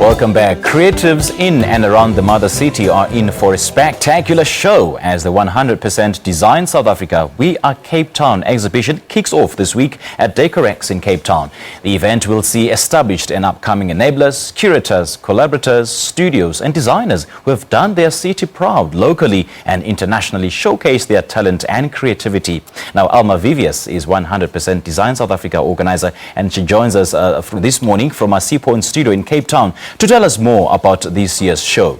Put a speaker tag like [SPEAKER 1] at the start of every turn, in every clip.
[SPEAKER 1] Welcome back. Creatives in and around the mother city are in for a spectacular show as the 100% Design South Africa We Are Cape Town exhibition kicks off this week at Decorex in Cape Town. The event will see established and upcoming enablers, curators, collaborators, studios and designers who have done their city proud locally and internationally showcase their talent and creativity. Now, Alma Viviers is 100% Design South Africa organizer, and she joins us this morning from our Seapoint studio in Cape Town to tell us more about this year's show.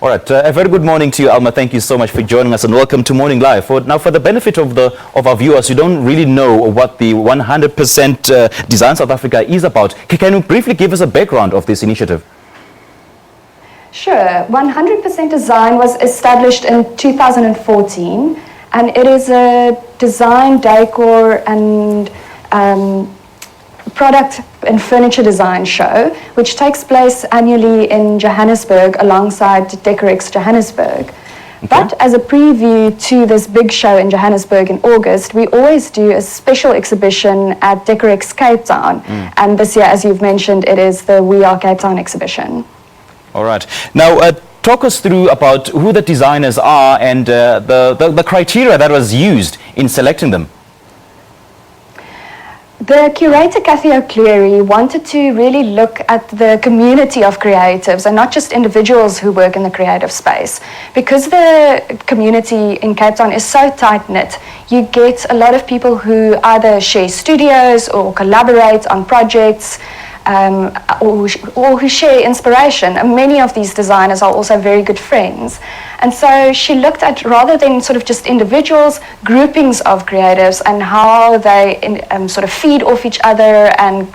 [SPEAKER 1] All right, a very good morning to you, Alma. Thank you so much for joining us and welcome to Morning Live. Now, for the benefit of our viewers who don't really know what the 100% Design South Africa is about, can you briefly give us a background of this initiative?
[SPEAKER 2] Sure. 100% Design was established in 2014, and it is a design, decor and product and furniture design show, which takes place annually in Johannesburg alongside Decorex Johannesburg. Okay. But as a preview to this big show in Johannesburg in August, we always do a special exhibition at Decorex Cape Town. And this year, as you've mentioned, it is the We Are Cape Town exhibition. All right.
[SPEAKER 1] Now, talk us through about who the designers are and the criteria that was used in selecting them.
[SPEAKER 2] The curator, Cathy O'Cleary, wanted to really look at the community of creatives and not just individuals who work in the creative space. Because the community in Cape Town is so tight-knit, you get a lot of people who either share studios or collaborate on projects, or who share inspiration. And many of these designers are also very good friends. And so she looked at, rather than sort of just individuals, groupings of creatives and how they sort of feed off each other and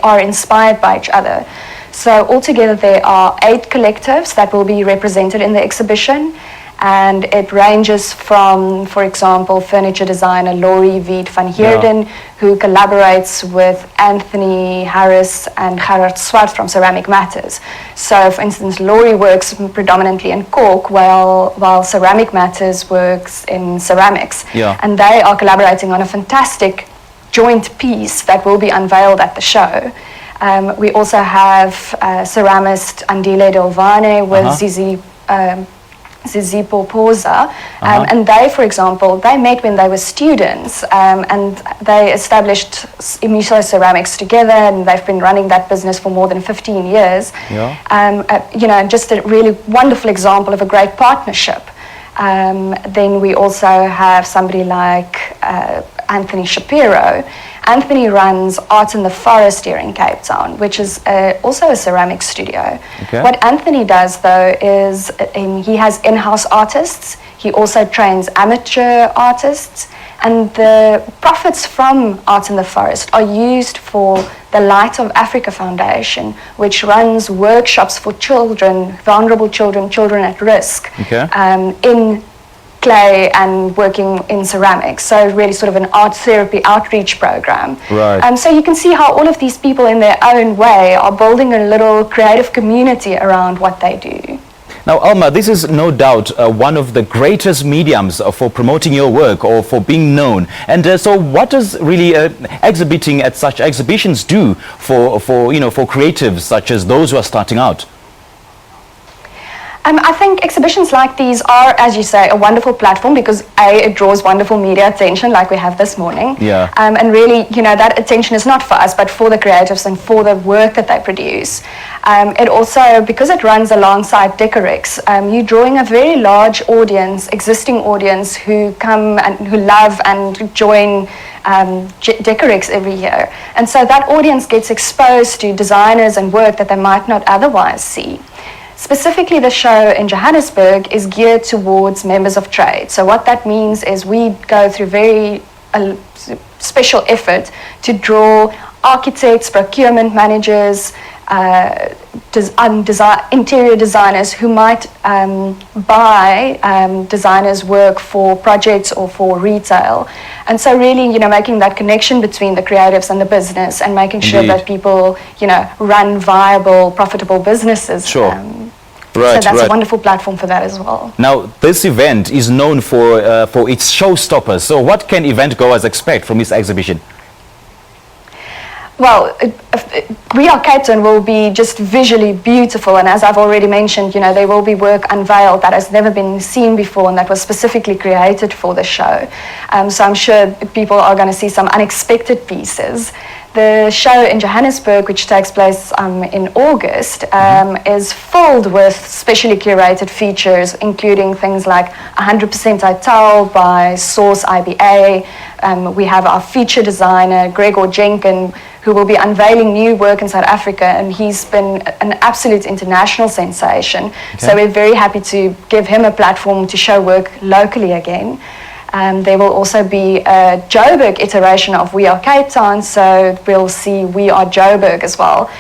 [SPEAKER 2] are inspired by each other. So altogether there are 8 collectives that will be represented in the exhibition. And it ranges from, for example, furniture designer Laurie Viet van Heerden, who collaborates with Anthony Harris and Gerard Swart from Ceramic Matters. So, for instance, Laurie works predominantly in cork, while Ceramic Matters works in ceramics. And they are collaborating on a fantastic joint piece that will be unveiled at the show. We also have ceramist Andile Delvane with Zizipo Poza, and they, for example, they met when they were students, and they established Imiso Ceramics together, and they've been running that business for more than 15 years. You know, just a really wonderful example of a great partnership. Then we also have somebody like Anthony Shapiro. Anthony runs Art in the Forest here in Cape Town, which is also a ceramic studio. What Anthony does, though, is he has in-house artists. He also trains amateur artists. And the profits from Art in the Forest are used for the Light of Africa Foundation, which runs workshops for children, vulnerable children, children at risk, in clay and working in ceramics. So really sort of an art therapy outreach program. So you can see how all of these people in their own way are building a little creative community around what they do.
[SPEAKER 1] Now, Alma, this is no doubt one of the greatest mediums for promoting your work or for being known. And so what does really exhibiting at such exhibitions do for creatives such as those who are starting out?
[SPEAKER 2] I think exhibitions like these are, as you say, a wonderful platform because it draws wonderful media attention like we have this morning. And really, you know, that attention is not for us, but for the creatives and for the work that they produce. It also, because it runs alongside Decorex, you're drawing a very large audience, existing audience, who come and who love and join Decorex every year. And so that audience gets exposed to designers and work that they might not otherwise see. Specifically, the show in Johannesburg is geared towards members of trade. So what that means is we go through very special effort to draw architects, procurement managers, interior designers who might buy designers' work for projects or for retail. And so really, you know, making that connection between the creatives and the business and making sure that people, you know, run viable, profitable businesses. So that's a wonderful platform for that as well.
[SPEAKER 1] Now, this event is known for its showstoppers. So what can event goers expect from this exhibition?
[SPEAKER 2] Well, We Are Cape Town will be just visually beautiful, and as I've already mentioned, you know, there will be work unveiled that has never been seen before and that was specifically created for the show. So I'm sure people are going to see some unexpected pieces. The show in Johannesburg, which takes place in August, is filled with specially curated features, including things like 100% Hotel by Source IBA. We have our feature designer, Gregor Jenkin, who will be unveiling new work in South Africa, and he's been an absolute international sensation. Okay. So we're very happy to give him a platform to show work locally again. There will also be a Joburg iteration of We Are Cape Town, so we'll see We Are Joburg as well,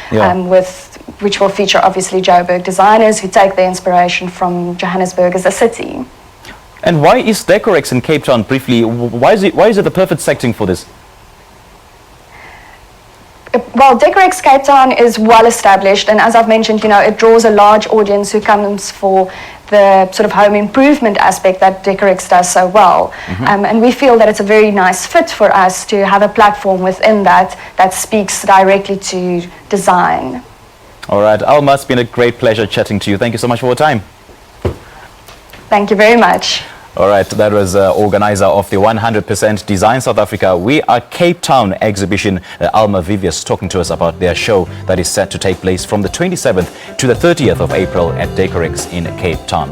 [SPEAKER 2] which will feature obviously Joburg designers who take their inspiration from Johannesburg as a city.
[SPEAKER 1] And why is Decorex in Cape Town, briefly, why is it the perfect setting for this?
[SPEAKER 2] Well, Decorex Cape Town is well established, and as I've mentioned, you know, it draws a large audience who comes for the sort of home improvement aspect that Decorex does so well. And we feel that it's a very nice fit for us to have a platform within that speaks directly to design. All right, Alma, it's been a great pleasure chatting to you. Thank you so much for your time. Thank you very much. All right, that was organizer of the 100% Design South Africa We Are Cape Town exhibition, Alma Viviers, talking to us about their show that is set to take place from the 27th to the 30th of April at Decorex in Cape Town.